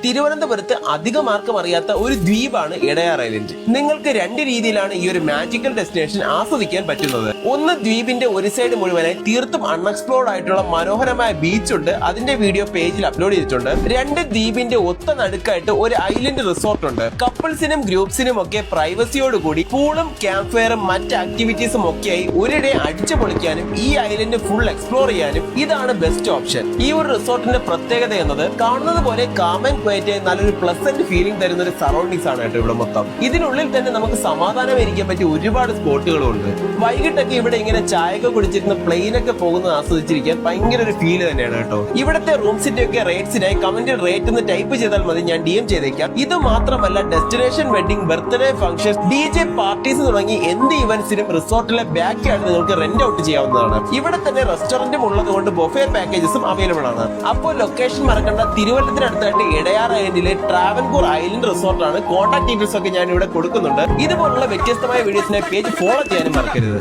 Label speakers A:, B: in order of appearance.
A: തിരുവനന്തപുരത്ത് അധികം ആർക്കും അറിയാത്ത ഒരു ദ്വീപാണ് ഇടയാർ ഐലൻഡ്. നിങ്ങൾക്ക് രണ്ട് രീതിയിലാണ് ഈ ഒരു മാജിക്കൽ ഡെസ്റ്റിനേഷൻ ആസ്വദിക്കാൻ പറ്റുന്നത്. ഒന്ന്, ദ്വീപിന്റെ ഒരു സൈഡ് മുഴുവനായി തീർത്തും അൺഎക്സ്പ്ലോർഡ് ആയിട്ടുള്ള മനോഹരമായ ബീച്ച് ഉണ്ട്, അതിന്റെ വീഡിയോ പേജിൽ അപ്ലോഡ് ചെയ്തിട്ടുണ്ട്. രണ്ട്, ദ്വീപിന്റെ ഒത്ത നടുക്കായിട്ട് ഒരു ഐലൻഡ് റിസോർട്ട് ഉണ്ട്. കപ്പിൾസിനും ഗ്രൂപ്പ്സിനും ഒക്കെ പ്രൈവസിയോടുകൂടി പൂളും ക്യാമ്പ് ഫയറും മറ്റ് ആക്ടിവിറ്റീസും ഒക്കെയായി ഒരിടെ അടിച്ചു പൊളിക്കാനും ഈ ഐലൻഡ് ഫുൾ എക്സ്പ്ലോർ ചെയ്യാനും ഇതാണ് ബെസ്റ്റ് ഓപ്ഷൻ. ഈ ഒരു റിസോർട്ടിന്റെ പ്രത്യേകത എന്നത് കാണുന്നത് പോലെ കാം ആൻഡ് ക്വയറ്റ് നല്ലൊരു പ്ലസന്റ് ഫീലിംഗ് തരുന്ന ഒരു സറൗണ്ടിങ്സ് ആണ് കേട്ടോ ഇവിടെ മൊത്തം. ഇതിനുള്ളിൽ തന്നെ നമുക്ക് സമാധാനം ഇരിക്കാൻ പറ്റിയ ഒരുപാട് സ്പോട്ടുകളും ഉണ്ട്. വൈകിട്ടൊക്കെ ഇവിടെ ഇങ്ങനെ ചായയൊക്കെ കുടിച്ചിരുന്ന പ്ലെയിനൊക്കെ പോകുന്നത് ആസ്വദിച്ചിരിക്കാൻ ഭയങ്കര ഒരു ഫീല് തന്നെയാണ് കേട്ടോ. ഇവിടുത്തെ റൂംസിന്റെ ഒക്കെ റേറ്റ്സിനായി കമന്റിൽ റേറ്റ് എന്ന് ടൈപ്പ് ചെയ്താൽ മതി, ഞാൻ DM ചെയ്തേക്കാം. ഇത് മാത്രമല്ല, destination wedding, birthday function, DJ parties തുടങ്ങി എന്ത് ഇവന്റ്സിനും റിസോർട്ടിലെ ബാക്ക് യാർഡ് നിങ്ങൾക്ക് റെന്റ് ഔട്ട് ചെയ്യാവുന്നതാണ്. ഇവിടെ തന്നെ റെസ്റ്റോറന്റും ഉള്ളത് കൊണ്ട് ബൊഫേ പാക്കേജസും അവൈലബിൾ ആണ്. അപ്പോൾ ലൊക്കേഷൻ മറക്കണ്ട, തിരുവനന്തപുരത്തിനടുത്തായിട്ട് Edayar ഐലൻഡിലെ Travancore island റിസോർട്ടാണ്. Contact details ഒക്കെ ഞാൻ ഇവിടെ കൊടുക്കുന്നുണ്ട്. ഇതുപോലുള്ള വ്യത്യസ്തമായ വീഡിയോസിനെ പേജ് ഫോളോ ചെയ്യാനും മറക്കരുത്.